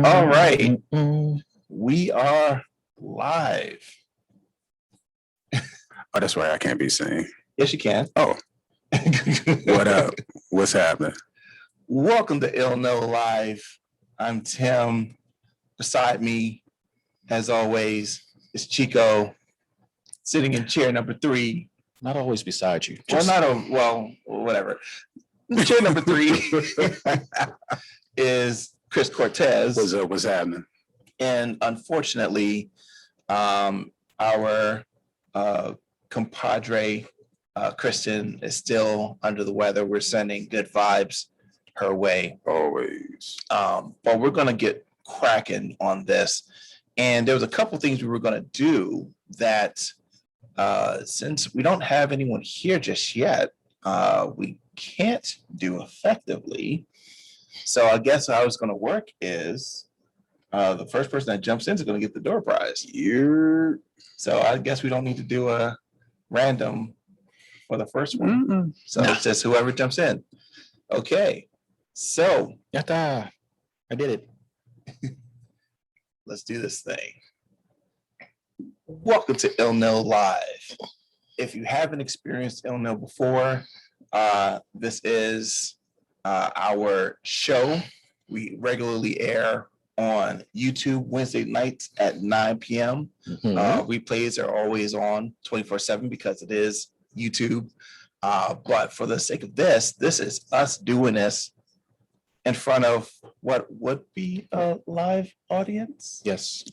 All right. We are live. Oh, that's right. I can't be seen. Yes, you can. Oh, what up? What's happening? Welcome to ILNL Live. I'm Tim. Beside me, as always, is Chico, sitting in chair number 3. Not always beside you. Whatever. Chair number 3 is Chris Cortez. What's up? What's happening? And unfortunately, our compadre, Kristen, is still under the weather. We're sending good vibes her way. Always. But we're going to get cracking on this. And there was a couple things we were going to do that since we don't have anyone here just yet, we can't do effectively. So I guess how it's going to work is the first person that jumps in is going to get the door prize. So I guess we don't need to do a random for the first one. So it's just whoever jumps in. Okay. So Yatta. I did it. Let's do this thing. Welcome to ILNL Live. If you haven't experienced ILNL before, this is our show. We regularly air on YouTube Wednesday nights at 9 p.m. Replays are always on 24/7 because it is YouTube. But for the sake of this is us doing this in front of what would be a live audience. Yes.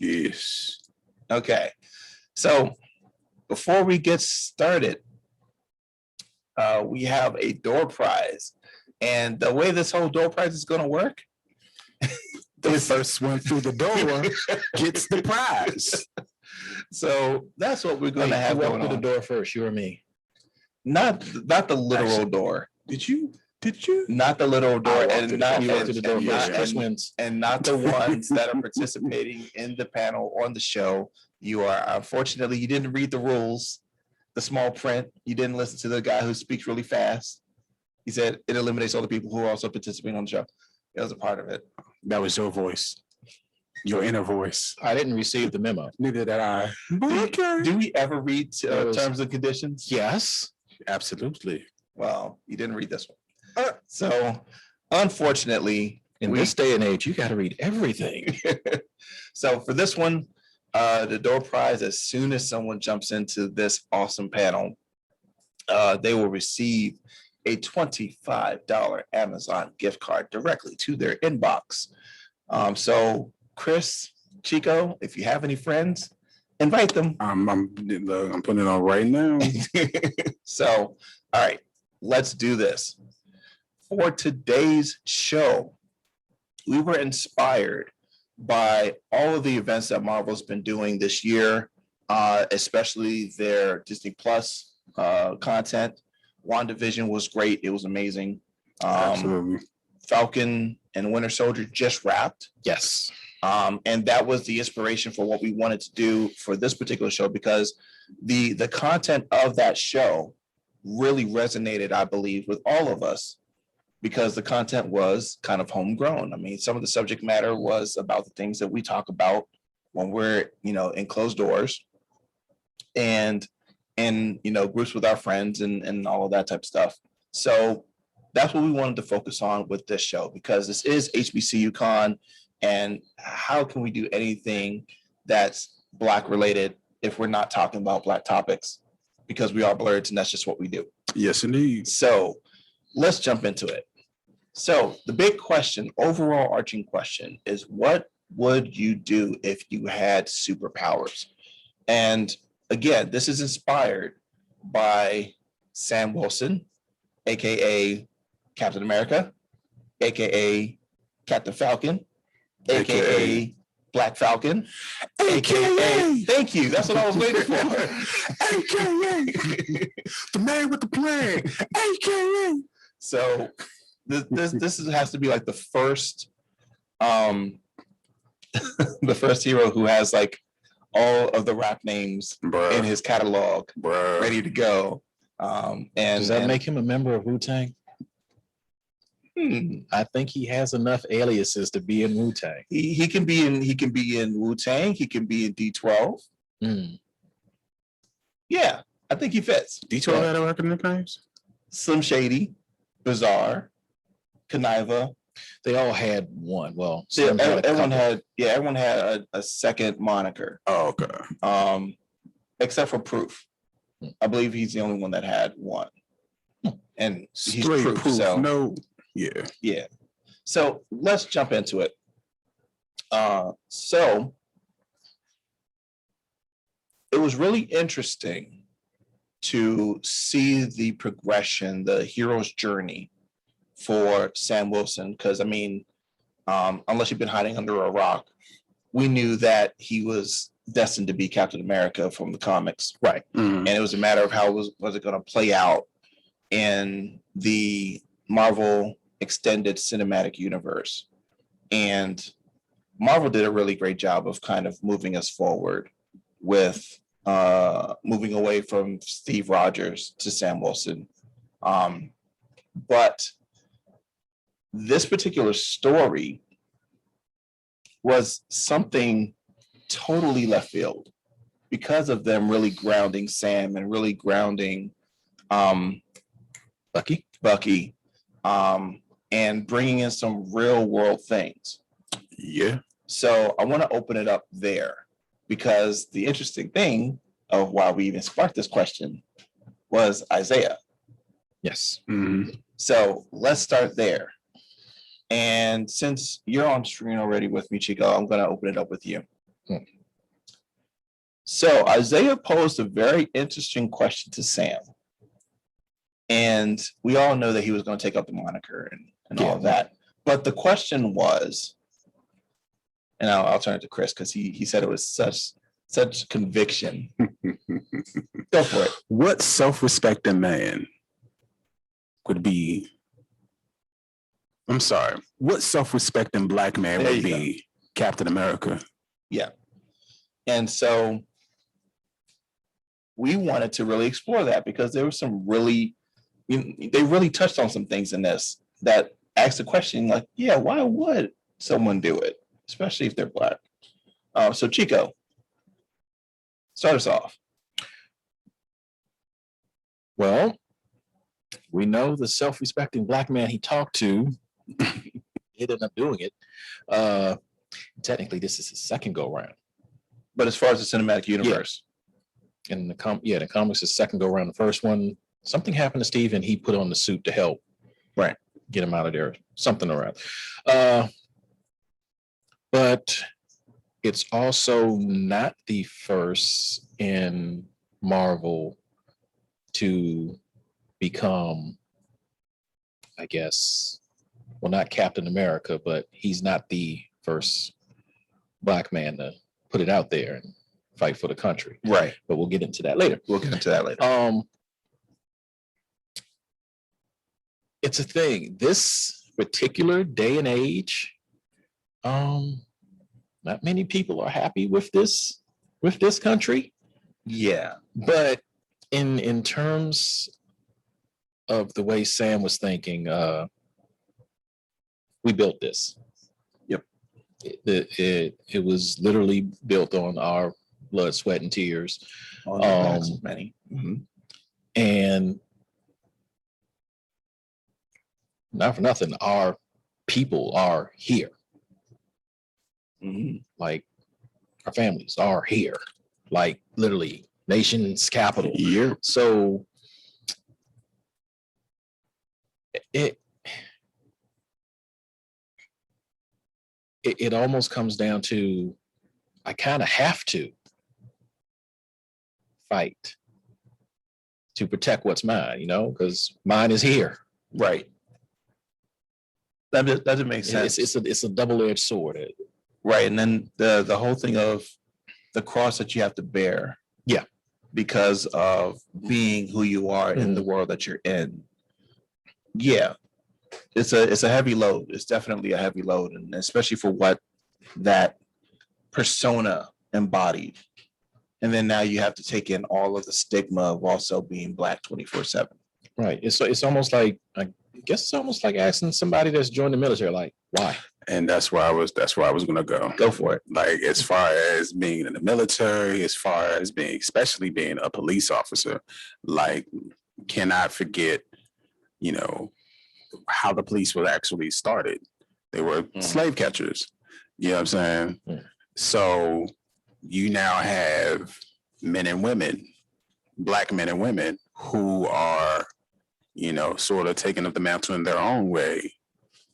Okay. So before we get started, we have a door prize. And the way this whole door prize is going to work, the first one through the door gets the prize. So that's what we're going to have going on. The door first, you or me? Not the literal door. Did you? Not the literal door, and not the ones that are participating in the panel on the show. You are, unfortunately, you didn't read the rules, the small print. You didn't listen to the guy who speaks really fast. He said it eliminates all the people who are also participating on the show. It was a part of it. That was your voice, your inner voice. I didn't receive the memo. Neither did I. Do we ever read terms and conditions? Yes, absolutely. Well, you didn't read this one. So, unfortunately, in this day and age, you got to read everything. So for this one, the door prize, as soon as someone jumps into this awesome panel, they will receive a $25 Amazon gift card directly to their inbox. So Chris, Chico, if you have any friends, invite them. I'm putting it on right now. So, all right, let's do this. For today's show, we were inspired by all of the events that Marvel's been doing this year, especially their Disney Plus content. WandaVision was great. It was amazing. Absolutely. Falcon and Winter Soldier just wrapped. Yes. And that was the inspiration for what we wanted to do for this particular show, because the content of that show really resonated, I believe, with all of us, because the content was kind of homegrown. I mean, some of the subject matter was about the things that we talk about when we're, in closed doors and groups with our friends and all of that type of stuff. So that's what we wanted to focus on with this show, because this is HBCU Con, and how can we do anything that's Black related if we're not talking about Black topics? Because we are Blurs, and that's just what we do. Yes, indeed. So let's jump into it. So the big question, overall arching question, is what would you do if you had superpowers? And again, this is inspired by Sam Wilson, aka Captain America, aka Captain Falcon, aka Black Falcon, aka thank you. That's what I was waiting for. AKA the man with the plan. AKA. So this has to be like the first the first hero who has like all of the rap names in his catalog ready to go. And does that make him a member of Wu-Tang? I think he has enough aliases to be in Wu-Tang. He can be in Wu-Tang. He can be in D12. Mm. Yeah, I think he fits. D12 had a record nicknames? Slim Shady, Bizarre, Conniva. They all had one. Well, Yeah, Slim had a everyone couple. had a second moniker. Oh, okay. Except for Proof. I believe he's the only one that had one. And he's Straight Proof. proof. So No, yeah. yeah. So let's jump into it. So it was really interesting to see the progression, the hero's journey for Sam Wilson, because I mean, unless you've been hiding under a rock, we knew that he was destined to be Captain America from the comics, right? Mhm. And it was a matter of how was it going to play out in the Marvel extended cinematic universe. And Marvel did a really great job of kind of moving us forward with moving away from Steve Rogers to Sam Wilson. But this particular story was something totally left field because of them really grounding Sam and really grounding Bucky, and bringing in some real world things. Yeah. So I want to open it up there because the interesting thing of why we even sparked this question was Isaiah. Yes. Mhm. So let's start there. And since you're on screen already with me, Chico, I'm going to open it up with you. So Isaiah posed a very interesting question to Sam. And we all know that he was going to take up the moniker and all of that. But the question was, and I'll turn it to Chris because he said it was such conviction. Go for it. What self-respecting man would be? I'm sorry. What self-respecting black man There would you be Captain America? Yeah. And so we wanted to really explore that because there was some really, they really touched on some things in this that asked the question like, yeah, why would someone do it, especially if they're black? So Chico, start us off. Well, we know the self-respecting black man he talked to he ended up doing it. Technically, this is his second go round. But as far as the cinematic universe, in the comics, his second go round. The first one, something happened to Steve, and he put on the suit to help, right, get him out of there. Something around. But it's also not the first in Marvel to become, I guess, well, not Captain America, but he's not the first black man to put it out there and fight for the country. Right. But we'll get into that later. It's a thing. This particular day and age, not many people are happy with this country. Yeah. But in terms of the way Sam was thinking, we built this. Yep. It was literally built on our blood, sweat, and tears. Many. Mm-hmm. And not for nothing, our people are here. Mm-hmm. Like our families are here. Like literally nation's capital. Yeah. So it almost comes down to, I kind of have to fight to protect what's mine, because mine is here. Right. That doesn't make sense. It's a double-edged sword. Right. And then the whole thing of the cross that you have to bear. Yeah. Because of being who you are in the world that you're in. Yeah. It's a heavy load. It's definitely a heavy load. And especially for what that persona embodied. And then now you have to take in all of the stigma of also being Black 24/7. Right. It's almost like guess it's almost like asking somebody that's joined the military, like, why? And that's where I was gonna go. Go for it. Like as far as being in the military, as far as being, especially being a police officer, like cannot forget, you know, how the police were actually started. They were slave catchers. You know what I'm saying? Mm. So you now have men and women, Black men and women who are, you know, sort of taking up the mantle in their own way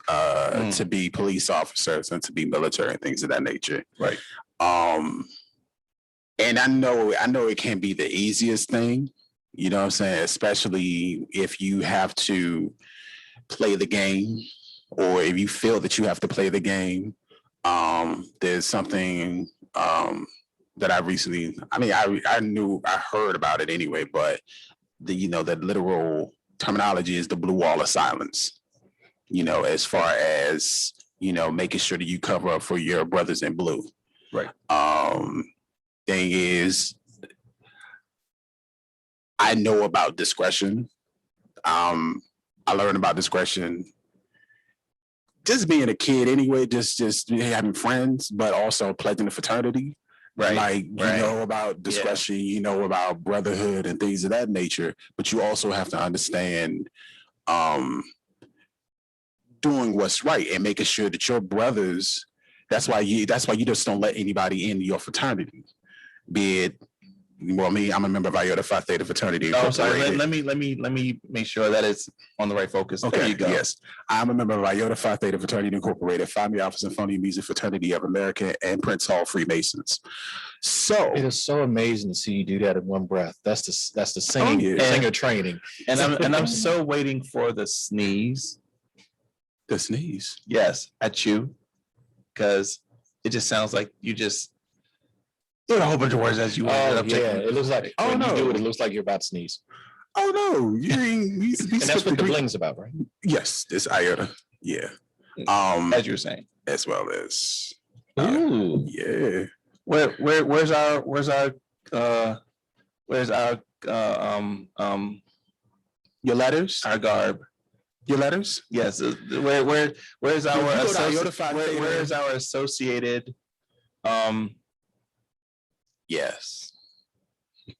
to be police officers and to be military and things of that nature. Right. And I know it can't be the easiest thing, you know what I'm saying? Especially if you have to play the game or if you feel that you have to play the game. There's something that I recently, I heard about it anyway, but the literal terminology is the blue wall of silence, you know, as far as, you know, making sure that you cover up for your brothers in blue. Right. Thing is, I know about discretion. I learned about discretion just being a kid anyway, just having friends, but also pledging the fraternity. Right. Like, you know about discretion, you know about brotherhood and things of that nature, but you also have to understand doing what's right and making sure that your brothers, that's why you just don't let anybody in your fraternity. Be it, well, me, I'm a member of Iota Phi Theta fraternity. Oh, sorry. Let me make sure that it's on the right focus. Okay. There you go. Yes, I'm a member of Iota Phi Theta fraternity incorporated, Phi Alpha Symphony Music Fraternity of America, and Prince Hall Freemasons. So It is so amazing to see you do that in one breath. That's the singing singer training. And I'm so waiting for the sneeze. the sneeze. Yes, at you, because it just sounds like you just did a whole bunch of words as you were. Oh, yeah. It looks like when no. you do it, it looks like you're about to sneeze. Oh no, we And that's what the bling's about, right? Yes, this Iota. Yeah. As you were saying. As well as Ooh. yeah. Where's our Your letters? our garb? Your letters? Yes. Where's our You go to Iota Phi Theta. where's our associated Yes.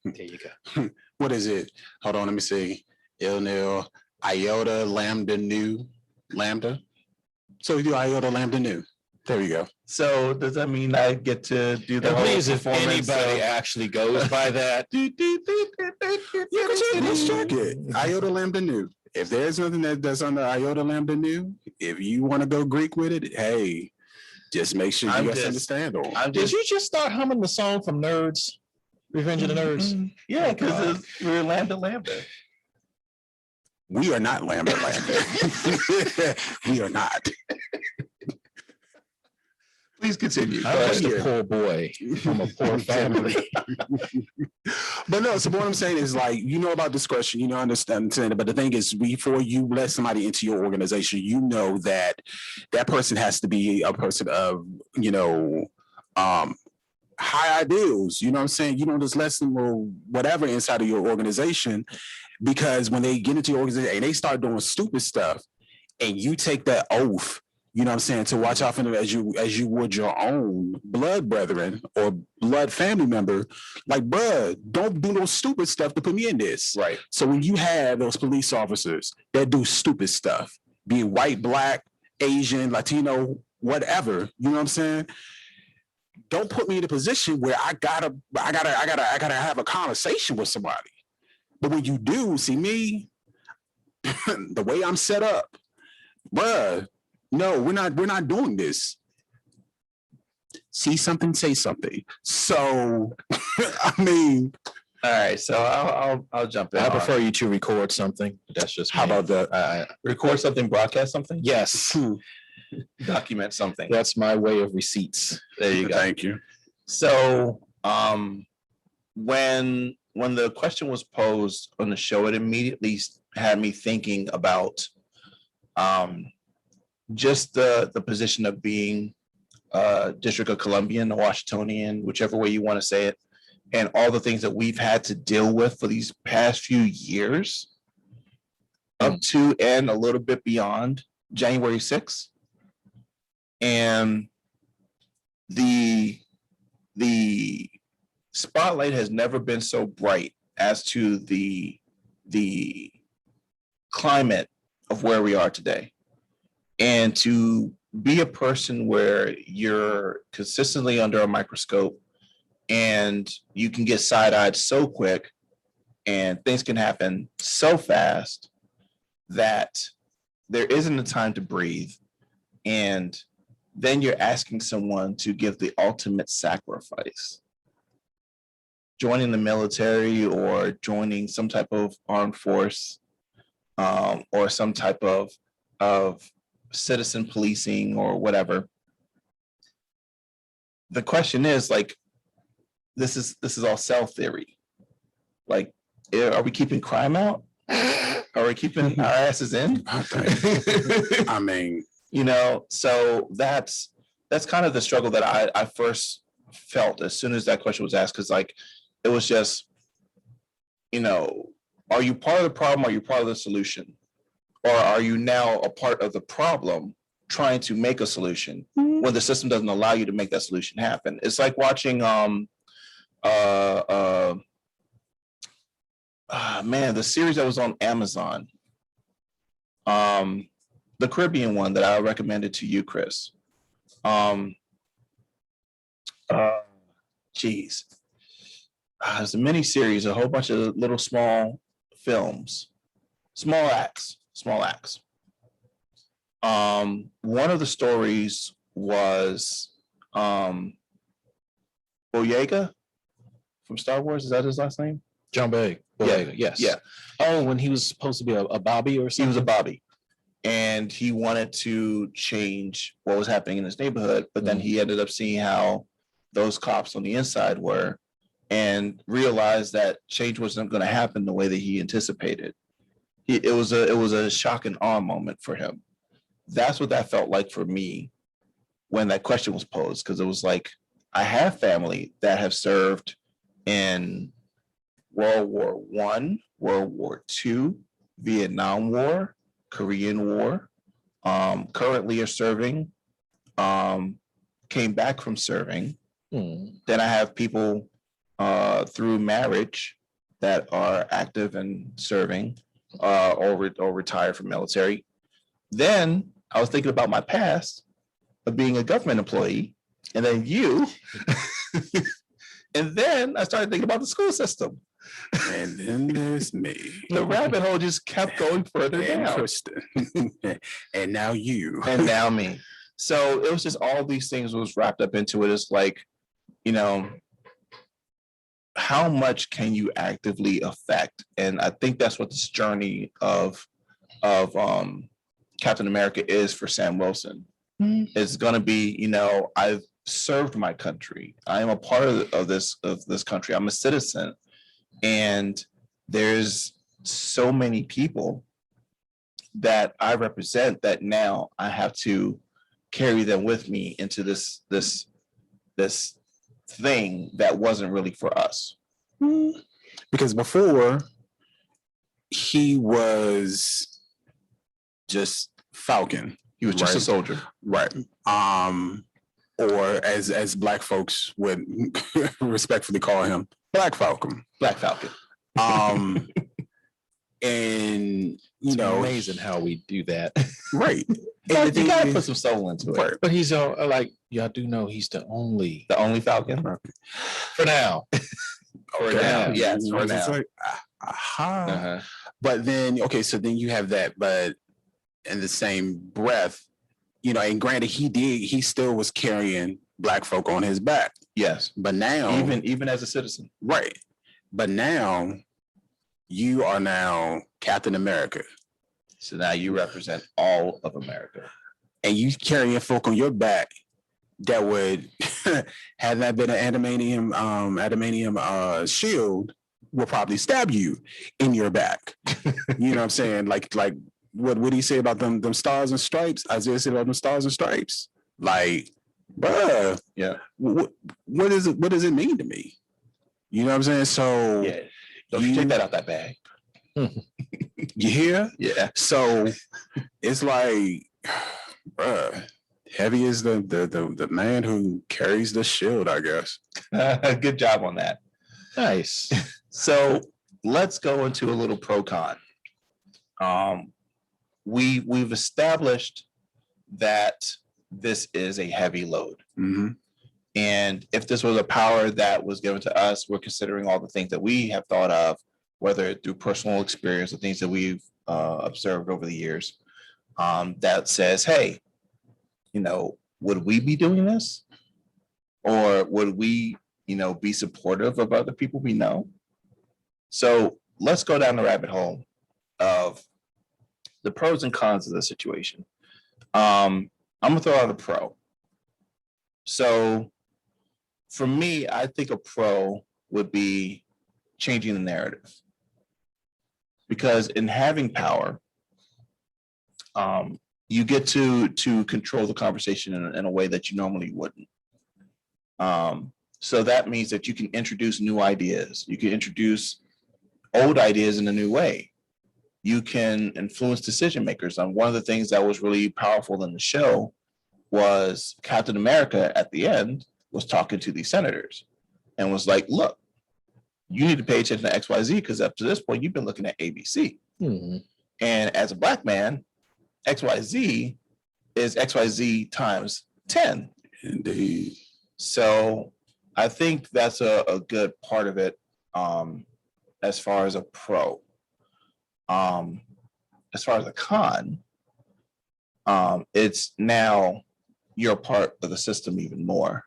There you go. What is it? Hold on, let me see. ILNL, Iota, Lambda, Nu, Lambda. So we do Iota, Lambda, Nu. There we go. so does that mean I get to do the And whole please, if performance? anybody actually goes by that, You can just check it. Iota, Lambda, Nu. If there's nothing that's under Iota, Lambda, Nu, if you want to go Greek with it, hey, just make sure I'm you guys just- understand them. I'm did just you just start humming the song from Nerds? Revenge of the Nerds? yeah, because we're lambda. We are not Lambda, Lambda. We are not. Please continue. I was the poor boy from a poor family. But no, so what I'm saying is, like, you know about discretion, you know, understand, but the thing is, before you let somebody into your organization, you know that that person has to be a person of, you know, high ideals. You know what I'm saying? You don't just let them or whatever inside of your organization, because when they get into your organization and they start doing stupid stuff and you take that oath, you know what I'm saying, to watch out for them as you would your own blood brethren or blood family member, like, bruh, don't do no stupid stuff to put me in this. Right. So when you have those police officers that do stupid stuff, be it white, black, Asian, Latino, whatever, you know what I'm saying? Don't put me in a position where I gotta have a conversation with somebody. But when you do, see me, the way I'm set up, bruh, no, we're not doing this. See something, say something. So, I mean, All right, so I'll jump in. I on prefer it. you to record something. That's just how me. about that? Record something, broadcast something, Yes, document something. that's my way of receipts. There you go. Thank you. So when the question was posed on the show, it immediately had me thinking about just the position of being District of Columbian, Washingtonian, whichever way you want to say it, and all the things that we've had to deal with for these past few years. up to and a little bit beyond January 6th. And the spotlight has never been so bright as to the climate of where we are today. And to be a person where you're consistently under a microscope and you can get side-eyed so quick and things can happen so fast that there isn't a time to breathe. And then you're asking someone to give the ultimate sacrifice. Joining the military or joining some type of armed force, or some type of citizen policing or whatever. The question is, like, this is all cell theory. Like, are we keeping crime out? Are we keeping our asses in? I mean, you know, so that's kind of the struggle that I first felt as soon as that question was asked, because like it was just, you know, are you part of the problem? Are you part of the solution? Or are you now a part of the problem trying to make a solution when the system doesn't allow you to make that solution happen? It's like watching the series that was on Amazon, the Caribbean one that I recommended to you, Chris. It's a mini series, a whole bunch of little small films, small acts. One of the stories was Boyega from Star Wars. Is that his last name? John Boyega. Yeah. Yes. Yeah. Oh, when he was supposed to be a Bobby or something. He was a Bobby. And he wanted to change what was happening in his neighborhood, but then he ended up seeing how those cops on the inside were and realized that change wasn't going to happen the way that he anticipated. It was a shock and awe moment for him. That's what that felt like for me when that question was posed, because it was like, I have family that have served in World War I, World War II, Vietnam War, Korean War, currently are serving, came back from serving. Then I have people through marriage that are active and serving, or retired from military. Then I was thinking about my past of being a government employee, and then you, and then I started thinking about the school system. and then there's me. The rabbit hole just kept going further down. Kristen. And now you. And now me. So it was just all these things was wrapped up into it. It's like, you know, how much can you actively affect? And I think that's what this journey of Captain America is for Sam Wilson. It's going to be, you know, I've served my country. I am a part of this country. I'm a citizen. And there's so many people that I represent that now I have to carry them with me into this thing that wasn't really for us. Because before he was just Falcon. He was just a soldier. Right. Or as Black folks would respectfully call him, Black Falcon. Black Falcon. And you It's know, amazing how we do that. right. But you gotta put some soul into it. Right. But he's like, y'all do know he's the only The only Falcon. for now. For now, yes, for It's now. like, aha. Uh-huh. But then, okay, so then you have that, but in the same breath, you know, and granted, he still was carrying Black folk on his back. Yes. But now, Even as a citizen. right. But now you are now Captain America. So now you represent all of America. And you carrying folk on your back that would had that been an adamantium shield will probably stab you in your back. You know what I'm saying? Like what would he say about them stars and stripes? Isaiah said about them stars and stripes. Like, bruh, Yeah. what does it mean to me? You know what I'm saying? So Yeah. Don't you take that out that bag. You hear? Yeah. So it's like, bruh, heavy is the man who carries the shield, I guess. Good job on that. Nice. So let's go into a little pro con. We've established that this is a heavy load. Mm-hmm. And if this was a power that was given to us, we're considering all the things that we have thought of, whether through personal experience or things that we've observed over the years, that says, hey, would we be doing this? Or would we, be supportive of other people we know? So let's go down the rabbit hole of the pros and cons of the situation. I'm gonna throw out a pro. So for me, I think a pro would be changing the narrative. Because in having power, you get to control the conversation in a way that you normally wouldn't. So that means that you can introduce new ideas. You can introduce old ideas in a new way. You can influence decision makers. One of the things that was really powerful in the show was Captain America at the end was talking to these senators and was like, look, you need to pay attention to XYZ because up to this point, you've been looking at ABC. Mm-hmm. And as a Black man, XYZ is XYZ times 10. Indeed. So I think that's a good part of it as far as a pro. As far as a con, it's now you're part of the system even more.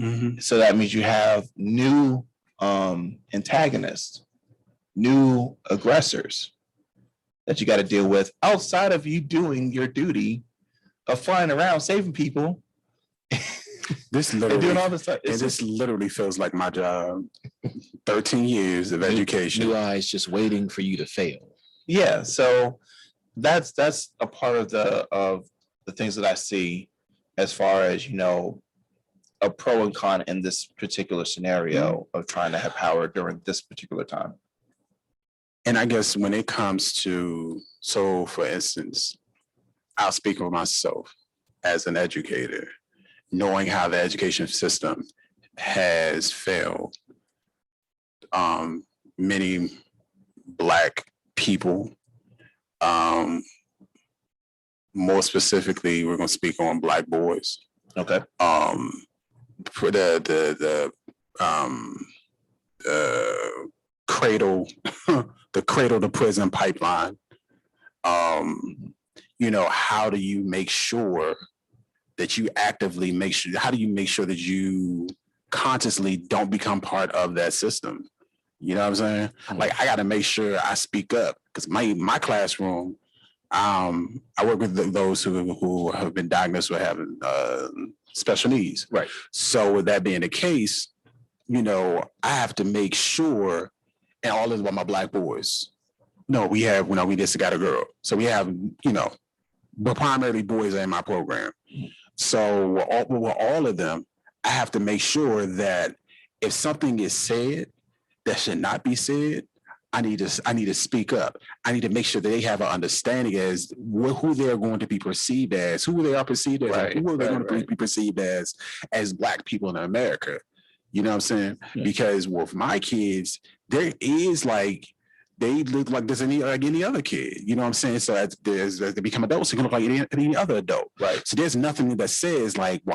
Mm-hmm. So that means you have new antagonists, new aggressors that you got to deal with outside of you doing your duty of flying around saving people. This And literally, doing all this stuff. and this literally feels like my job. 13 years of education. New eyes just waiting for you to fail. Yeah, so that's a part of the things that I see as far as a pro and con in this particular scenario of trying to have power during this particular time. And I guess when it comes to, so for instance, I'll speak for myself as an educator, knowing how the education system has failed many Black people. More specifically, we're going to speak on Black boys. Okay. For the cradle, the cradle to prison pipeline. How do you make sure that you actively make sure? How do you make sure that you consciously don't become part of that system? You know what I'm saying? Like, I got to make sure I speak up because my classroom, I work with those who have been diagnosed with having special needs. Right. So with that being the case, I have to make sure, and all this about my Black boys. No, we have, we just got a girl. So we have, but primarily boys are in my program. So with all of them, I have to make sure that if something is said that should not be said, I need to speak up. I need to make sure that they have an understanding as who they're going to be perceived as, who they are perceived as, Right, who are they going to right. be perceived as Black people in America. You know what I'm saying? Yeah. Because with my kids, there is they look like there's any other kid. You know what I'm saying? So as they become adults, they can look like any other adult. Right. So there's nothing that says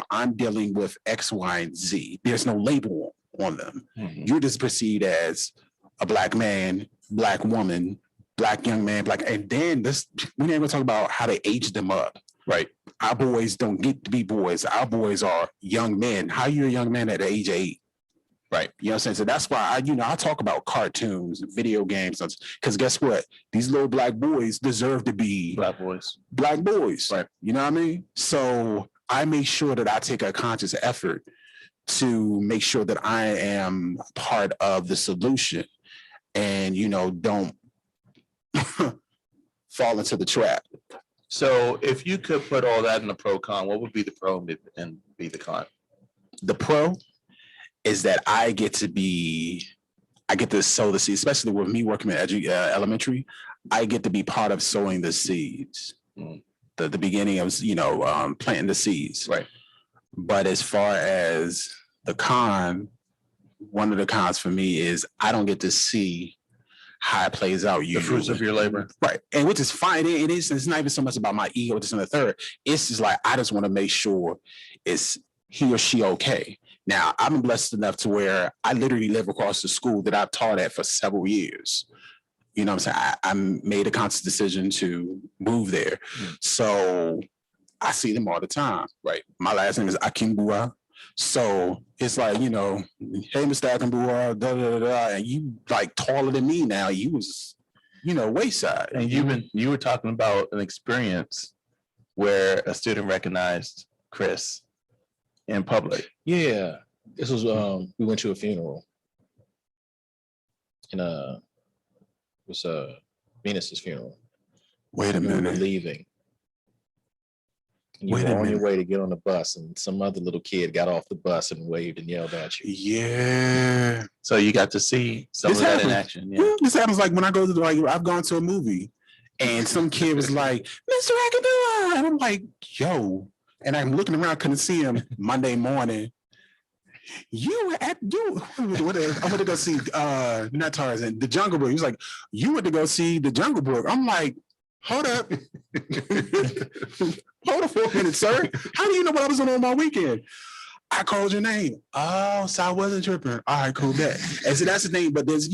I'm dealing with X, Y, and Z. There's no label on them. Mm-hmm. You're just perceived as a Black man, Black woman, Black young man, Black, and then we ain't gonna talk about how they age them up. Right. Our boys don't get to be boys. Our boys are young men. How you a young man at the age of 8? Right. You know what I'm saying? So that's why I talk about cartoons, video games, because guess what? These little Black boys deserve to be Black boys. Black boys. Right. You know what I mean? So I make sure that I take a conscious effort to make sure that I am part of the solution and, don't fall into the trap. So if you could put all that in a pro con, what would be the pro and be the con? The pro is that I get to be I get to sow the seeds, especially with me working at elementary. I get to be part of sowing the seeds, the beginning of planting the seeds. Right. But as far as the con, one of the cons for me is I don't get to see how it plays out. The fruits of your labor. Right. And which is fine. It's not even so much about my ego, this and the third. It's just like, I just want to make sure it's he or she okay. Now, I'm blessed enough to where I literally live across the school that I've taught at for several years. You know what I'm saying? I made a conscious decision to move there. So I see them all the time. Right. My last name is Akimbua. So it's like, hey, Mr. Akimbua, da, da, da, da, and you like taller than me now. You was, wayside. And you were talking about an experience where a student recognized Chris in public. Yeah, this was we went to a funeral, and it was Venus's funeral. Wait a We were minute. leaving. And you Wait were a on your minute. way to get on the bus, and some other little kid got off the bus and waved and yelled at you. Yeah. So you got to see some This of that in happens. action. Yeah. Yeah, this happens like when I go to I've gone to a movie and some kid was like, Mr. Akadua. And I'm like, yo. And I'm looking around, couldn't see him Monday morning. You were at I went to go see not Tarzan, the Jungle Book. He was like, you went to go see the Jungle Book. I'm like, hold up. Hold up for a minute, sir. How do you know what I was doing on my weekend? I called your name. Oh, so I wasn't tripping. All right, cool. That. And so that's the thing. But there's,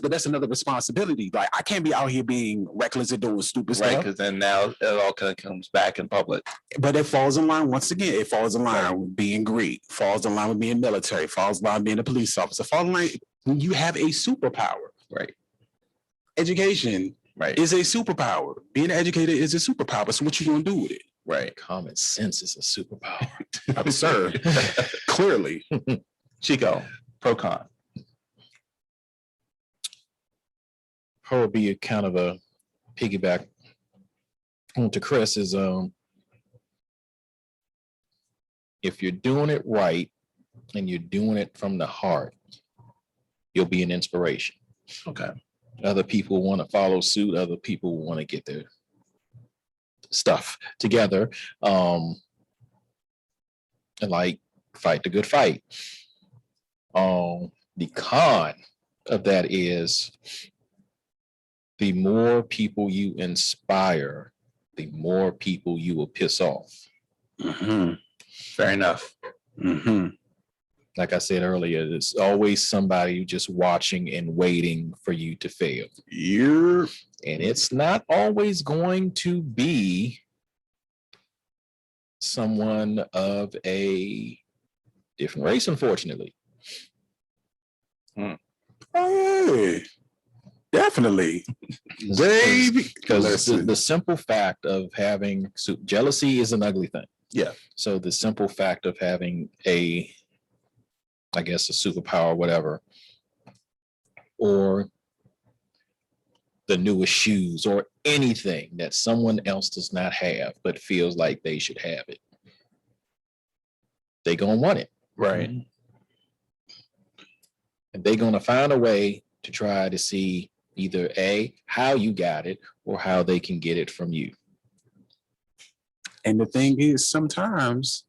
but that's another responsibility. Like I can't be out here being reckless and doing stupid Right. stuff. Because then now it all kind of comes back in public. But it falls in line once again. It falls in line with being Greek. Falls in line with being military. Falls in line with being a police officer. Falls in line when you have a superpower. Right. Education is a superpower. Being educated is a superpower. So what you gonna do with it? Right. Common sense is a superpower. Absurd. Clearly. Chico, pro con. Probably kind of a piggyback onto Chris is if you're doing it right and you're doing it from the heart, you'll be an inspiration. Okay. Other people want to follow suit. Other people want to get their stuff together. And like fight the good fight. The con of that is the more people you inspire, the more people you will piss off. Mm-hmm. Fair enough. Mm-hmm. Like I said earlier, there's always somebody just watching and waiting for you to fail. You're And it's not always going to be someone of a different race, unfortunately. oh yeah. Definitely. Baby. Because the simple fact of having jealousy is an ugly thing. Yeah. So the simple fact of having a superpower, whatever, or the newest shoes or anything that someone else does not have but feels like they should have it, they gonna want it. Right. And they're gonna find a way to try to see either how you got it or how they can get it from you. And the thing is, sometimes,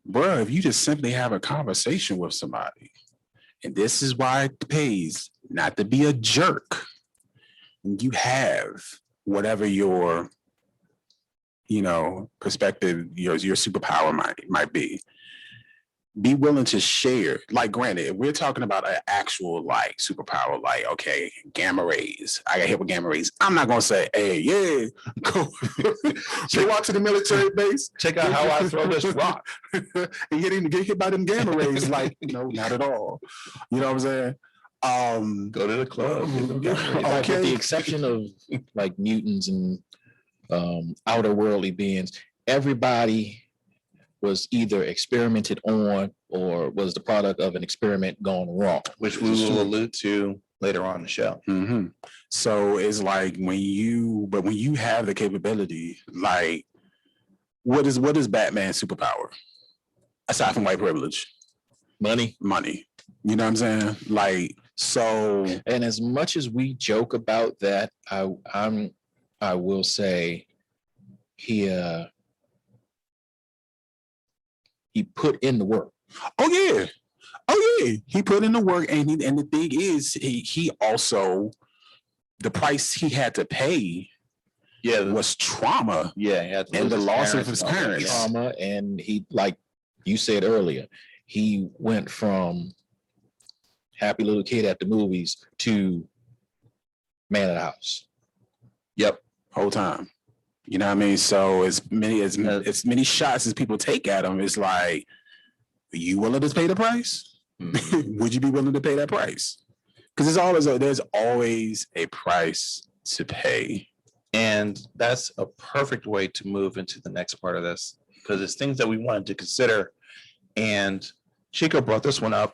bro, if you just simply have a conversation with somebody, and this is why it pays not to be a jerk, you have whatever your, perspective, your superpower might be. Be willing to share. Like, granted, if we're talking about an actual superpower, okay, gamma rays. I got hit with gamma rays. I'm not gonna say, hey, yeah, go out to the military base. Check out how I throw this rock. And get hit by them gamma rays. Not at all. You know what I'm saying? Go to the club. Like, with the exception of like mutants and outer worldly beings, everybody was either experimented on or was the product of an experiment gone wrong, which we will allude to later on in the show. Mm-hmm. So it's like when you have the capability, like what is Batman's superpower aside from white privilege? Money. You know what I'm saying? Like, So And as much as we joke about that, I will say he put in the work. oh yeah, he put in the work, and the thing is, he also, the price he had to pay was trauma. Yeah, he had to And lose the his loss of parents his and all that, parents. yeah. Trauma, and he, like you said earlier, he went from happy little kid at the movies to man of the house. Yep. Whole time. You know what I mean? So as many shots as people take at him, it's like, are you willing to pay the price? Would you be willing to pay that price? Because there's always a price to pay. And that's a perfect way to move into the next part of this, because it's things that we wanted to consider. And Chico brought this one up.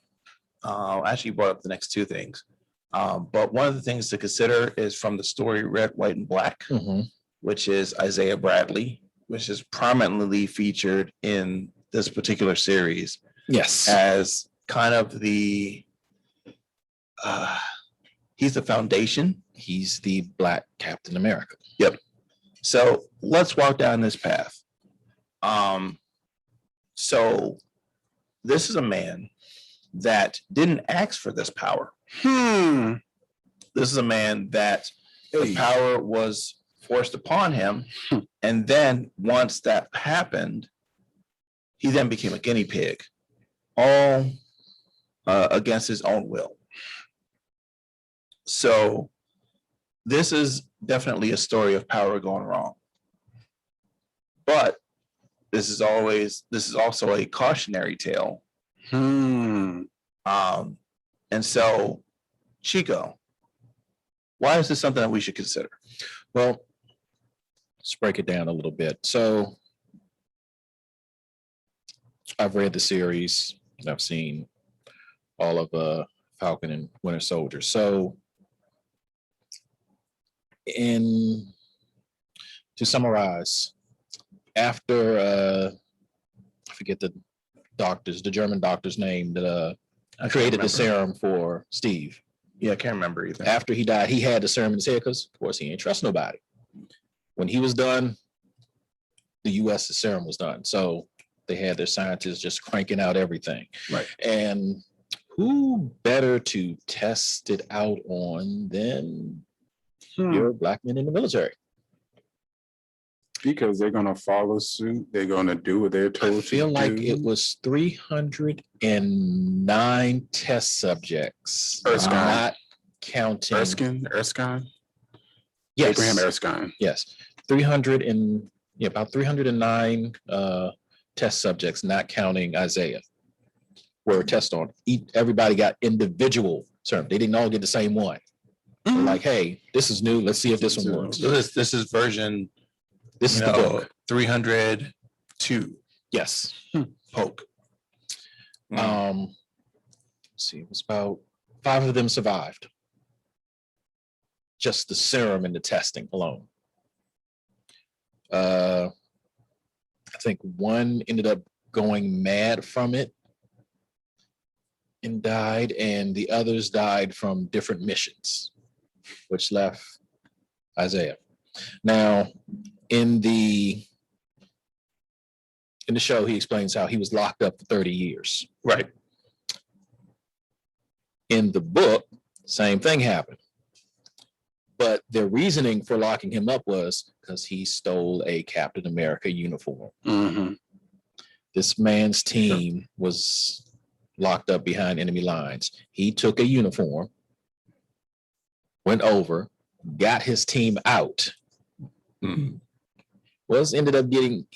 Actually brought up the next two things. But one of the things to consider is from the story Red, White, and Black, which is Isaiah Bradley, which is prominently featured in this particular series. Yes. As kind of he's the foundation. He's the Black Captain America. Yep. So let's walk down this path. So this is a man that didn't ask for this power. This is a man that the power was forced upon him. And then once that happened, he then became a guinea pig, all against his own will. So this is definitely a story of power going wrong. But this is also a cautionary tale. And so, Chico, why is this something that we should consider? Well, let's break it down a little bit. So I've read the series and I've seen all of Falcon and Winter Soldier. So to summarize, after I forget the German doctor's name that created the serum for Steve. Yeah, I can't remember either. After he died, he had the serum in his head because, of course, he ain't trust nobody. When he was done, the U.S.'s serum was done. So they had their scientists just cranking out everything. Right. And who better to test it out on than your Black men in the military? Because they're going to follow suit. They're going to do what they're told to do. I feel like it was 309 test subjects. Erskine. Not counting. Erskine? Yes. Abraham Erskine. Yes. About 309 test subjects, not counting Isaiah, were tested on. Everybody got individual serum. They didn't all get the same one. They're like, hey, this is new. Let's see if this one works. So this is version. This is the book. 302. Yes. Poke. Let's see, it was about 5 of them survived. Just the serum and the testing alone. I think one ended up going mad from it and died, and the others died from different missions, which left Isaiah. Now, in the show, he explains how he was locked up for 30 years. Right. In the book, same thing happened. But their reasoning for locking him up was because he stole a Captain America uniform. This man's team was locked up behind enemy lines. He took a uniform, went over, got his team out. He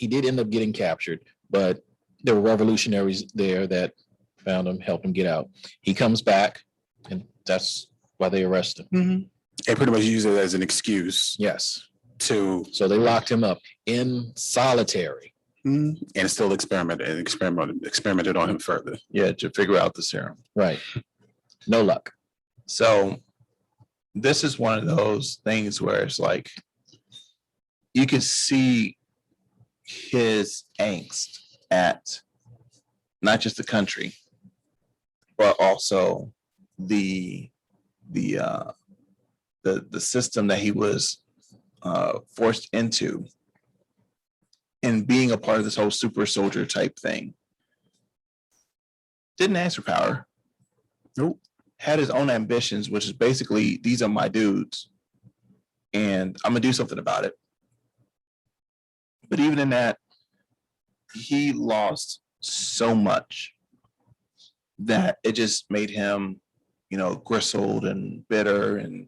did end up getting captured, but there were revolutionaries there that found him, helped him get out. He comes back, and that's why they arrested him. And pretty much use it as an excuse. Yes. So they locked him up in solitary. And still experimented on him further. Yeah, to figure out the serum. Right. No luck. So this is one of those things where it's like, you can see his angst at not just the country, but also the the system that he was forced into, and being a part of this whole super soldier type thing. Didn't ask for power. Nope. Had his own ambitions, which is basically, these are my dudes, and I'm gonna do something about it. But even in that, he lost so much that it just made him, gristled and bitter and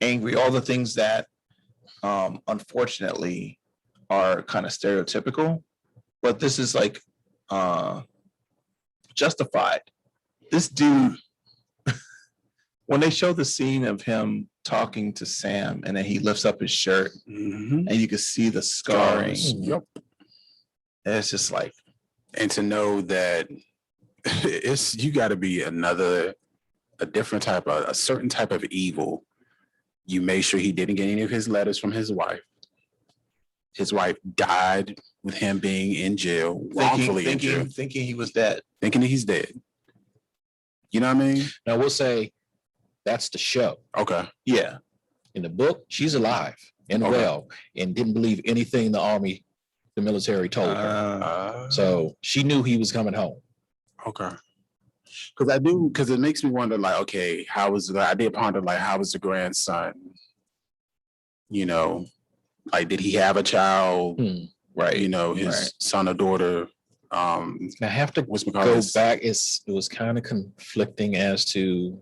angry. All the things that, unfortunately, are kind of stereotypical. But this is like justified. This dude, when they show the scene of him talking to Sam, and then he lifts up his shirt, and you can see the scarring. Yep. It's just like, And to know that you got to be a certain type of evil. You made sure he didn't get any of his letters from his wife. His wife died with him being in jail, wrongfully in jail, thinking he was dead, thinking that he's dead. You know what I mean? Now we'll say that's the show. Okay. yeah. In the book, she's alive and Okay. well, and didn't believe anything the military told her. So she knew he was coming home. Okay. Because it makes me wonder, like, okay, I did ponder, like, how was the grandson? Like, did he have a child? Right. His son or daughter. I have to go back. It was kind of conflicting as to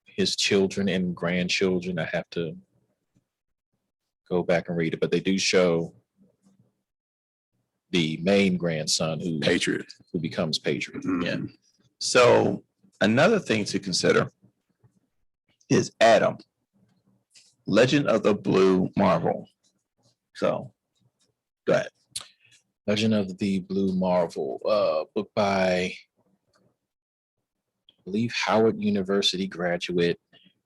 his children and grandchildren. I have to go back and read it, but they do show the main grandson who becomes Patriot. Mm-hmm. Yeah. So another thing to consider is Adam, Legend of the Blue Marvel. So go ahead. Legend of the Blue Marvel, book by, I believe, Howard University graduate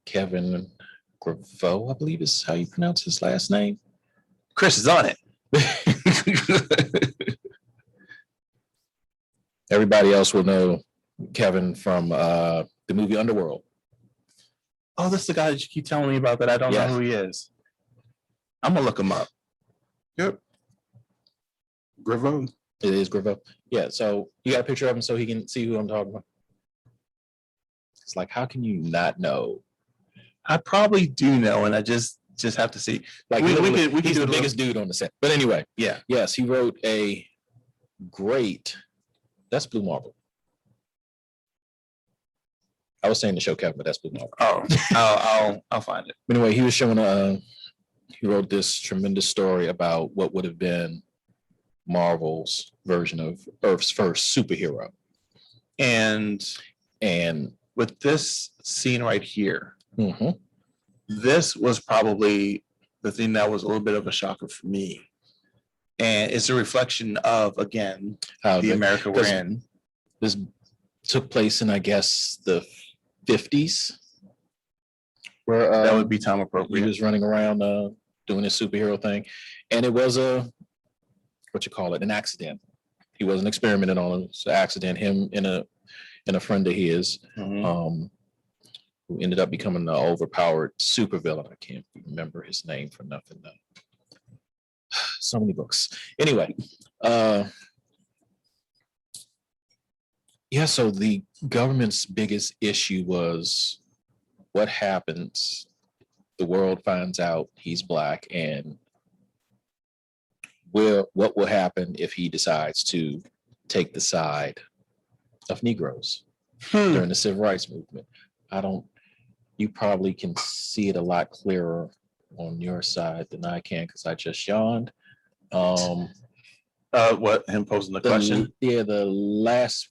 Kevin Graveau, I believe is how you pronounce his last name. Chris is on it. Everybody else will know Kevin from the movie Underworld. Oh, that's the guy that you keep telling me about that I don't know who he is. I'm gonna look him up. Yep. Graveau. It is Graveau. Yeah, so you got a picture of him so he can see who I'm talking about. It's like, how can you not know? I probably do know, and I just have to see. Like, we he's can do the biggest dude on the set. But anyway, yeah. Yes, he wrote a great. That's Blue Marvel. I was saying the show Kevin, but that's Blue Marvel. Oh, I'll find it. Anyway, he was showing he wrote this tremendous story about what would have been Marvel's version of Earth's first superhero. And with this scene right here, this was probably the thing that was a little bit of a shocker for me. And it's a reflection of, again, the America we're in. This took place in, I guess, the 50s. Where that would be time appropriate. He was running around doing his superhero thing. And it was an accident. He wasn't experimenting on it. It's an accident. Him and a friend of his who ended up becoming an overpowered supervillain. I can't remember his name for nothing. So many books. Anyway, so the government's biggest issue was what happens. The world finds out he's Black, and what will happen if he decides to take the side of Negroes during the Civil Rights Movement. You probably can see it a lot clearer on your side than I can, because I just yawned. What, him posing the question? Yeah, the last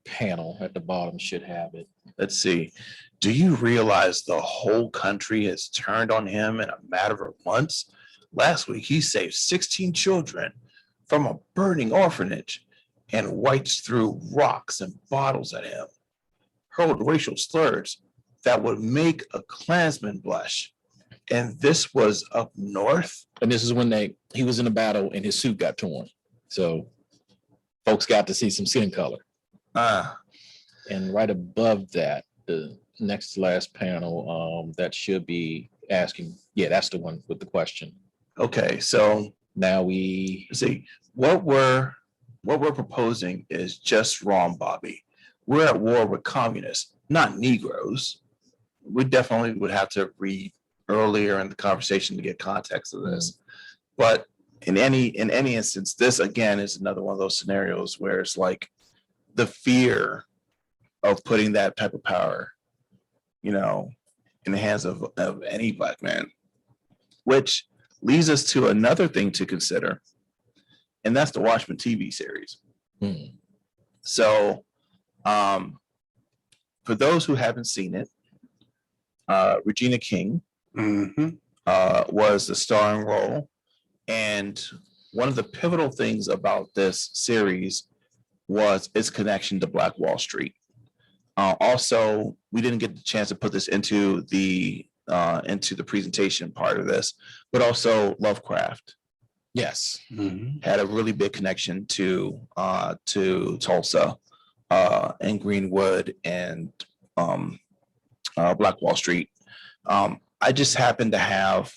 panel at the bottom should have it. Let's see. Do you realize the whole country has turned on him in a matter of months? Last week, he saved 16 children from a burning orphanage, and whites threw rocks and bottles at him, hurled racial slurs that would make a Klansman blush. And this was up north. And this is when he was in a battle and his suit got torn. So folks got to see some skin color. And right above that, the next to last panel, that should be asking, yeah, that's the one with the question. Okay, so Now we, see what we're proposing is just wrong, Bobby. We're at war with communists, not Negroes. We definitely would have to read earlier in the conversation to get context of this. But in any instance, this again is another one of those scenarios where it's like the fear of putting that type of power, you know, in the hands of any Black man, which leads us to another thing to consider, and that's the Watchmen TV series. So, for those who haven't seen it, Regina King was the starring role, and one of the pivotal things about this series was its connection to Black Wall Street. Also, we didn't get the chance to put this into the presentation part of this, but also Lovecraft yes, had a really big connection to Tulsa and Greenwood and Black Wall Street. I just happened to have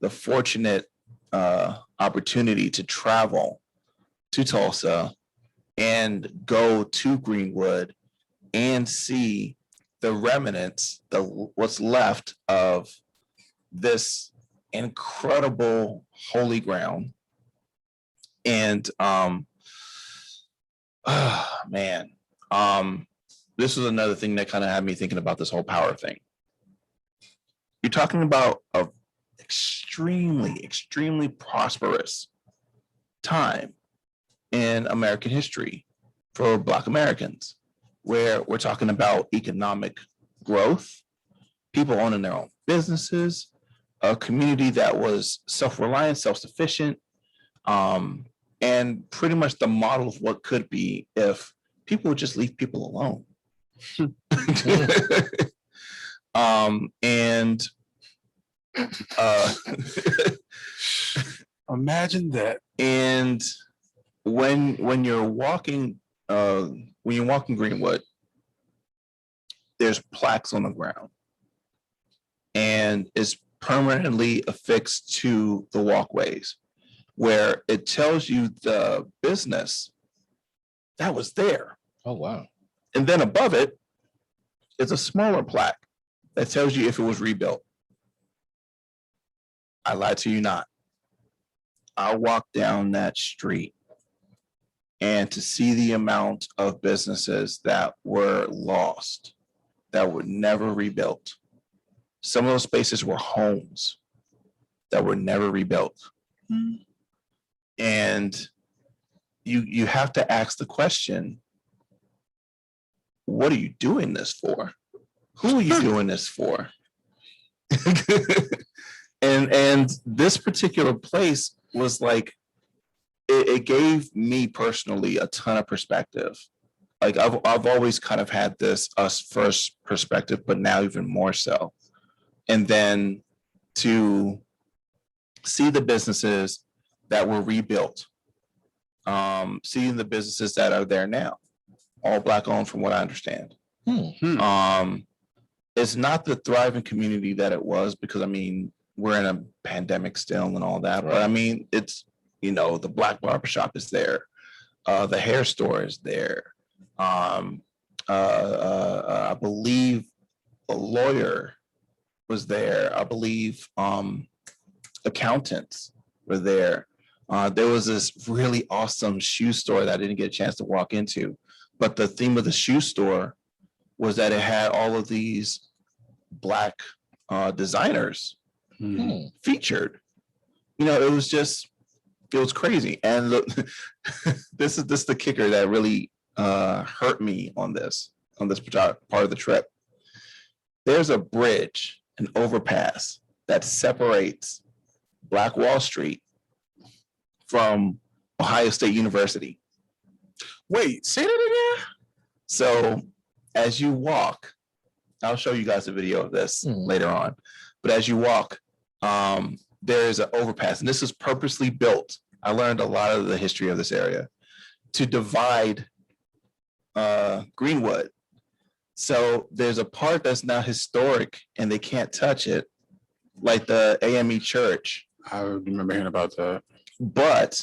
the fortunate opportunity to travel to Tulsa and go to Greenwood and see the remnants, what's left of this incredible holy ground. And man, this was another thing that kind of had me thinking about this whole power thing. You're talking about a extremely prosperous time in American history for Black Americans, where we're talking about economic growth, people owning their own businesses, a community that was self-reliant, self-sufficient, and pretty much the model of what could be if people would just leave people alone. And imagine that. And when you're walking Greenwood, there's plaques on the ground, and it's permanently affixed to the walkways, where it tells you the business that was there. oh wow, And then above it is a smaller plaque that tells you if it was rebuilt. I lied to you not. I walked down that street, and to see the amount of businesses that were lost, that were never rebuilt. Some of those spaces were homes that were never rebuilt. And you have to ask the question, what are you doing this for? Who are you doing this for? And this particular place was like, it gave me personally a ton of perspective. Like I've always kind of had this us first perspective, but now even more so. And then to see the businesses that were rebuilt, seeing the businesses that are there now, all Black owned from what I understand. It's not the thriving community that it was, because I mean, we're in a pandemic still and all that, but I mean, it's, you know, the Black barbershop is there, the hair store is there. I believe a lawyer was there. I believe accountants were there. There was this really awesome shoe store that I didn't get a chance to walk into, but the theme of the shoe store was that it had all of these Black designers featured. You know, it was crazy. And look, this is the kicker that really hurt me on this part of the trip. There's a bridge, an overpass that separates Black Wall Street from Ohio State University. Wait, say that again? So as you walk, I'll show you guys a video of this later on, but as you walk, there's an overpass, and this is purposely built. I learned a lot of the history of this area to divide Greenwood. So there's a part that's now historic and they can't touch it, like the AME church. I remember hearing about that. But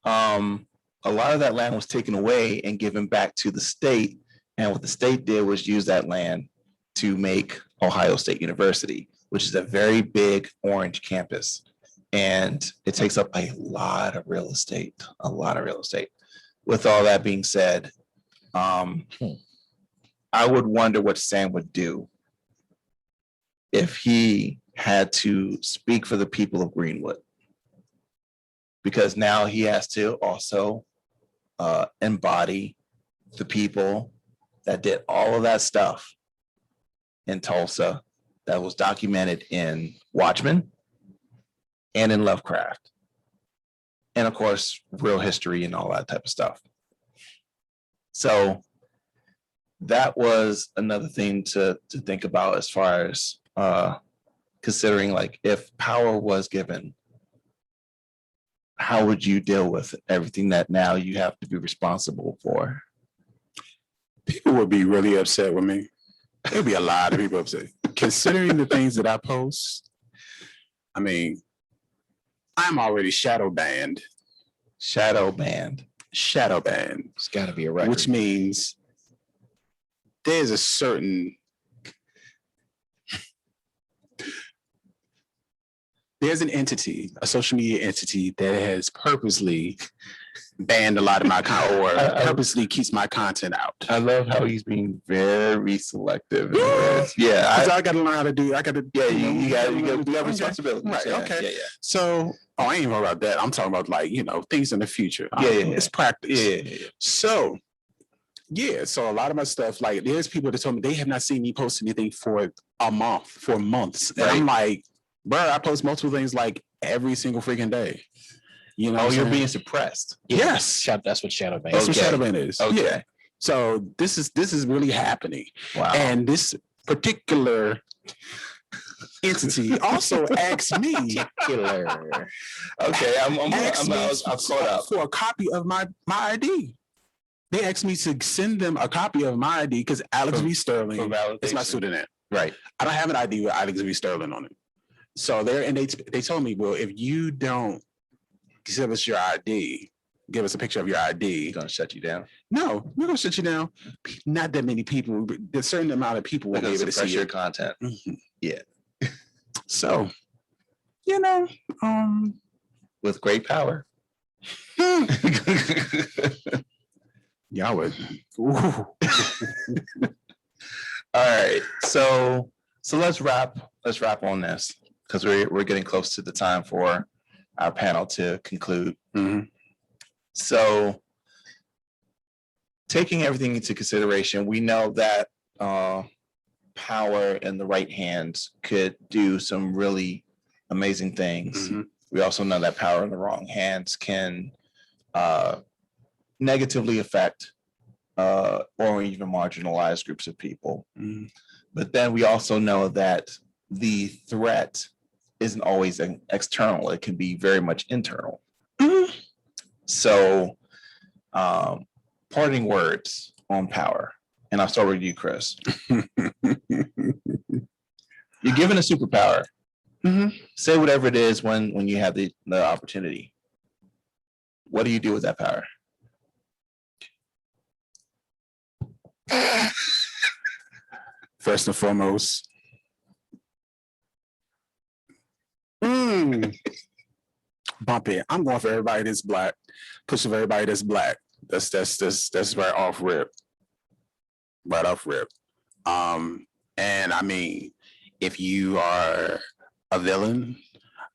a lot of that land was taken away and given back to the state. And what the state did was use that land to make Ohio State University, which is a very big orange campus. And it takes up a lot of real estate, a lot of real estate. With all that being said, I would wonder what Sam would do if he had to speak for the people of Greenwood. Because now he has to also embody the people that did all of that stuff in Tulsa that was documented in Watchmen and in Lovecraft. And of course, real history and all that type of stuff. So that was another thing to think about as far as considering, like, if power was given, how would you deal with everything that now you have to be responsible for? People would be really upset with me. There'd be a lot of people upset. Considering the things that I post, I mean, I'm already shadow banned. Shadow banned. Shadow banned. It's got to be a record. Which means there's a certain there's an entity, a social media entity that has purposely banned a lot of my content or purposely keeps my content out. I love how he's being very selective. Yeah, I I got to learn how to do. I got to. yeah, you got Okay. responsibility. Right, Yeah, okay. Yeah. So, I ain't even about that. I'm talking about, like, things in the future. Yeah. It's practice. Yeah. So, so a lot of my stuff, like, there's people that told me they have not seen me post anything for months. And I'm like, bro, I post multiple things like every single freaking day. Oh, you're being suppressed. Yes. That's what shadow ban. That's what shadow ban is. Okay. Yeah. So this is really happening. Wow. And this particular entity also asked me. Okay, I'm caught up for a copy of my ID. They asked me to send them a copy of my ID because Alex V. Sterling is my pseudonym. Right. I don't have an ID with Alex V. Sterling on it. So they told me, well, if you don't give us your ID, give us a picture of your ID, Gonna shut you down. No, we're gonna shut you down. Not that many people, a certain amount of people will be able to see your it. content. Mhm. Yeah. So, With great power. y'all would. All right. So let's wrap on this because we're getting close to the time for our panel to conclude. Mhm. So taking everything into consideration, we know that power in the right hands could do some really amazing things. Mhm. We also know that power in the wrong hands can negatively affect or even marginalize groups of people. Mhm. But then we also know that the threat isn't always external. It can be very much internal. Mhm. So parting words on power. And I'll start with you, Chris. You're given a superpower. Mhm. Say whatever it is when you have the opportunity. What do you do with that power? First and foremost, bump it. I'm going for everybody that's black. Pushing for everybody that's black. That's right off rip. Right off rip. And I mean, if you are a villain,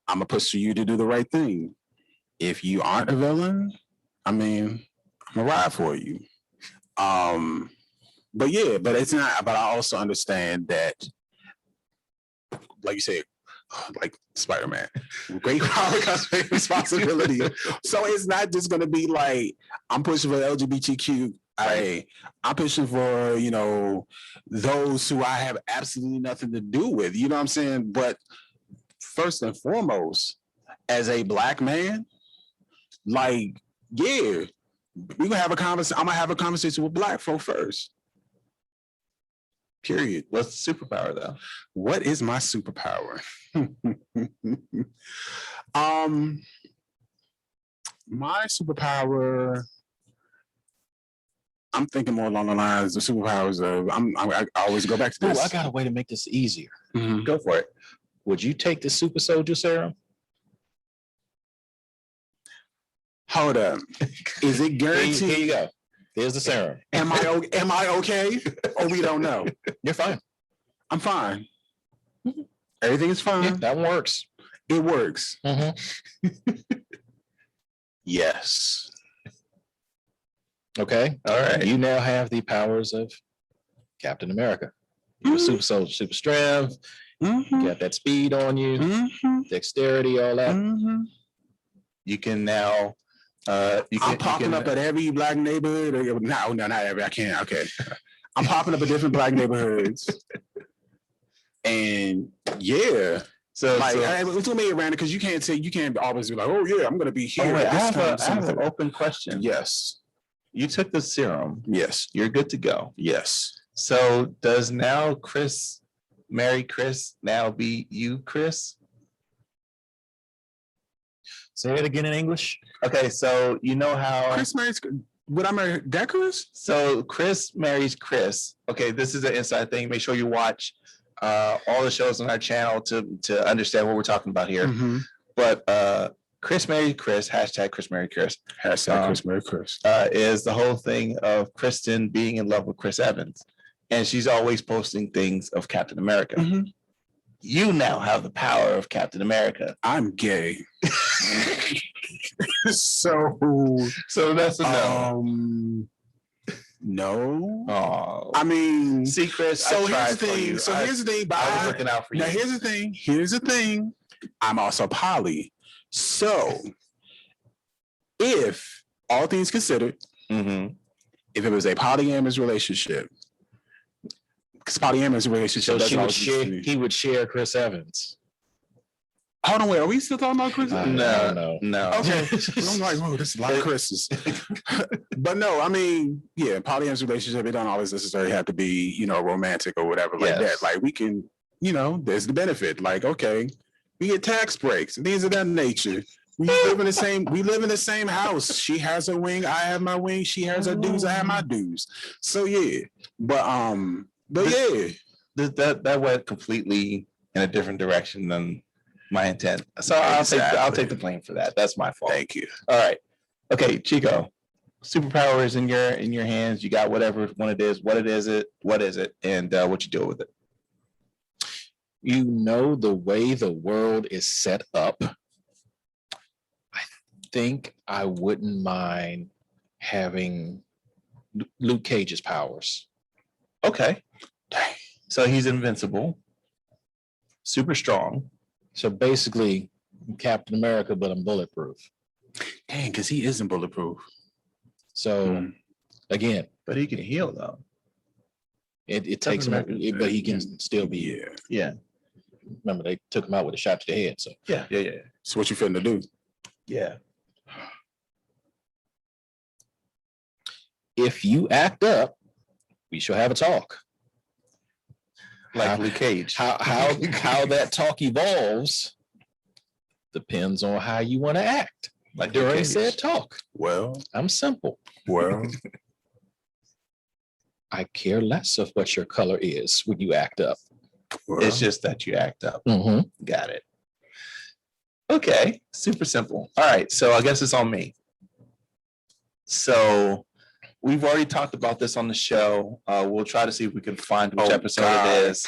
I'm gonna push for you to do the right thing. If you aren't a villain, I mean, I'm gonna ride for you. But it's not. But I also understand that, like you said, like Spider-Man, great power comes with responsibility. So it's not just gonna be like I'm pushing for LGBTQ. I'm pushing for, those who I have absolutely nothing to do with. You know what I'm saying? But first and foremost, as a black man, we're gonna have a conversation. I'm gonna have a conversation with black folk first. Period. What's the superpower though? What is my superpower? My superpower. I'm thinking more along the lines of superpowers of I always go back to Oh, this. I got a way to make this easier. Mhm. Go for it. Would you take the super soldier serum? Hold up. Is it Here guaranteed? you go. There's the serum. Am I okay? Or we don't know. You're fine. I'm fine. Everything is fine. Yeah, that works. It works. Mhm. Yes. Okay. All right. You now have the powers of Captain America. You're a super soldier, super strength. You got that speed on you, dexterity, all that. You can now. I'm popping up at every black neighborhood. No, not every. I can't. Okay. I'm popping up at different black neighborhoods. And yeah. So, Like, so it's gonna be random because you can't always be like, oh yeah, I'm gonna be here. oh, wait, at I this have, time. I have an open question. Yes. You took the serum. Yes. You're good to go. Yes. So does now Chris marry Chris now be you, Chris? Say it again in English. Okay, so you know how Chris marries. Would I marry that Chris? so Chris marries Chris. Okay, this is an inside thing. Make sure you watch all the shows on our channel to understand what we're talking about here. Mm-hmm. But Chris married Chris, hashtag Chris married Chris, Hashtag Chris marry Chris. is the whole thing of Kristen being in love with Chris Evans. And she's always posting things of Captain America. Mhm. You now have the power of Captain America. I'm gay. So So that's a no. No. Oh, I mean, see, Chris. so I here's tried the for thing. you. So here's the thing. But I was looking out for you. now here's the thing. Here's the thing. I'm also poly. So if all things considered, Mhm. if it was a polyamorous relationship, because polyamorous relationship, So she would always share. be- He would share Chris Evans. Hold on, wait. Are we still talking about Chris? No. Okay. I'm like, whoa, this is a lot of Chris's. But no, I mean, yeah, polyamorous relationship, it don't always necessarily have to be, romantic or whatever like Yes. that. Like we can, there's the benefit. Like, okay, we get tax breaks, things of that nature. We live in the same house. She has her wing, I have my wing, she has her dues, I have my dues. So yeah. But yeah. That went completely in a different direction than my intent. So I'll Exactly. take the blame for that. That's my fault. Thank you. All right. Okay, Chico. Superpower is in your hands. You got whatever one it is. What is it, and what you do with it. You know the way the world is set up. I think I wouldn't mind having Luke Cage's powers. Okay. So he's invincible, super strong. So basically, I'm Captain America, but I'm bulletproof. Dang, because he isn't bulletproof. So again, But he can heal though. it takes him, America, but he can still be. Yeah. Yeah. Remember, they took him out with a shot to the head. So Yeah. So what you finna do? Yeah. if you act up, we shall have a talk. Like Luke Cage. How that talk evolves depends on how you want to act Like Luke during Cage. said talk. Well, I'm simple. I care less of what your color is when you act up. It's just that you act up. Mhm. Got it. Okay. Super simple. All right. So I guess it's on me. So we've already talked about this on the show. We'll try to see if we can find which Oh, episode God. it is.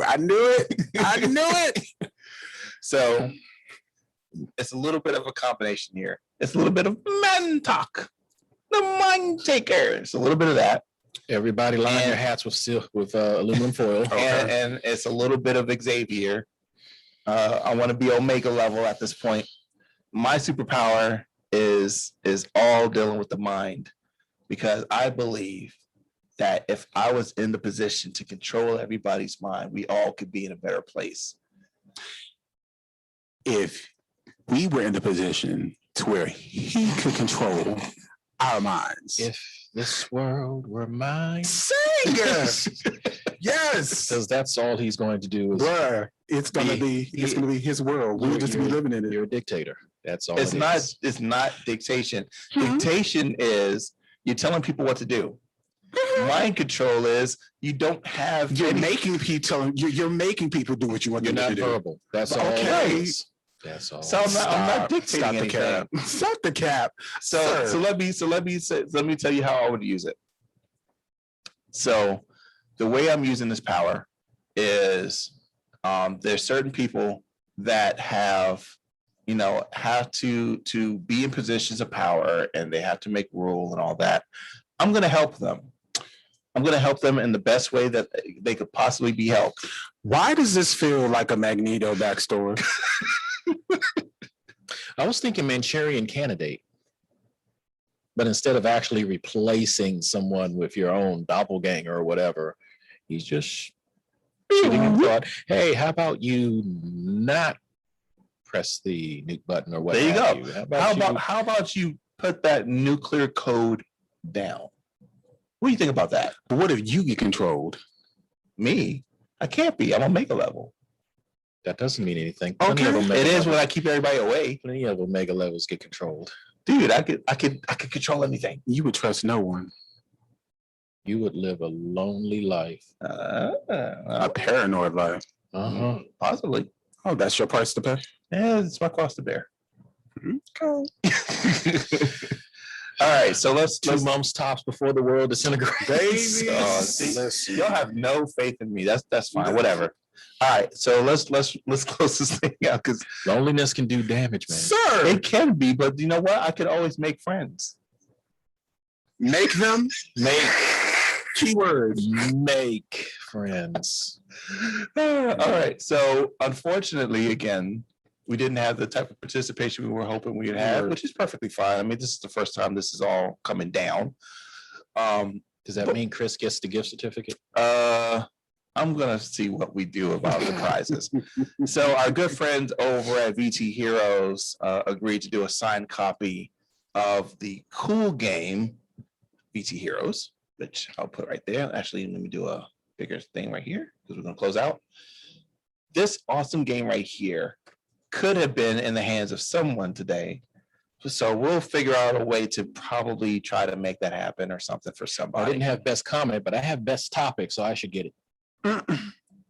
I knew it. I knew it. So it's a little bit of a combination here. It's a little bit of man talk, the mind taker. It's a little bit of that, Everybody line And- their hats with aluminum foil. and it's a little bit of Xavier. I want to be Omega level at this point. My superpower is all dealing with the mind, because I believe that if I was in the position to control everybody's mind, we all could be in a better place. If we were in the position to where he could control our minds. If this world were mine. Sing it. Yes. Because that's all he's going to do is Bruh, it's gonna be his world. We'll just be living in it. you're a dictator. That's all. It's not dictation. Dictation is you're telling people what to do. Mind control is you don't have. You're making people do what you want You're them not to do. verbal. That's all. Okay. It is. That's all. So I'm not dictating Stop the anything. cap. Stop the cap. So Sir. let me tell you how I would use it. So the way I'm using this power is there's certain people that have to be in positions of power and they have to make rule and all that. I'm going to help them. I'm going to help them in the best way that they could possibly be helped. Why does this feel like a Magneto backstory? I was thinking Manchurian Candidate, but instead of actually replacing someone with your own doppelganger or whatever, he's just shooting in thought. Hey, how about you not press the nuke button or whatever? There you go. How about you put that nuclear code down? What do you think about that? But what if you get controlled? Me? I can't be. I'm on mega level. That doesn't mean anything. Okay. It is when I keep everybody away. Plenty of omega levels get controlled. Dude, I could control anything. You would trust no one. You would live a lonely life. A paranoid life. Possibly. Oh, that's your price to pay. Yeah, it's my cross to bear. Okay. All right, so let's 2 months tops before the world disintegrates. see, y'all have no faith in me. That's fine. Whatever. All right, so let's close this thing out because Loneliness can do damage, man. Sir, it can be, but you know what? I could always make friends. make them Make keywords. Make friends. all right. So unfortunately, again, we didn't have the type of participation we were hoping we'd have, which is perfectly fine. I mean, this is the first time this is all coming down. Does that mean Chris gets the gift certificate? I'm gonna see what we do about the prizes. So our good friends over at VT Heroes agreed to do a signed copy of the cool game VT Heroes, which I'll put right there. Actually, let me do a bigger thing right here because we're gonna close out. This awesome game right here could have been in the hands of someone today. So we'll figure out a way to probably try to make that happen or something for I somebody. didn't have best comment, but I have best topic, so I should get it.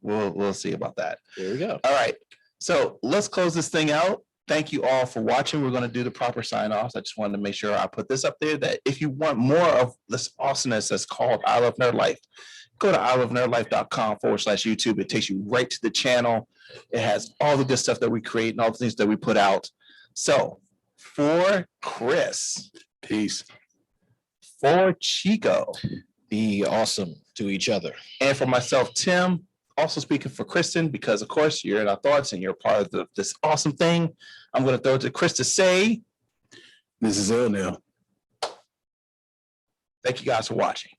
We'll see about that. There we go. All right. So let's close this thing out. Thank you all for watching. We're going to do the proper sign offs. I just wanted to make sure I put this up there that if you want more of this awesomeness that's called I Love Nerd Life, go to ilovenerdlife.com/YouTube. It takes you right to the channel. It has all the good stuff that we create and all the things that we put out. So for Chris, Peace. for Chico, Be awesome to each other. and for myself, Tim, also speaking for Kristen, because of course you're in our thoughts and you're part of this awesome thing. I'm going to throw it to Chris to say, This is ILNL. thank you guys for watching.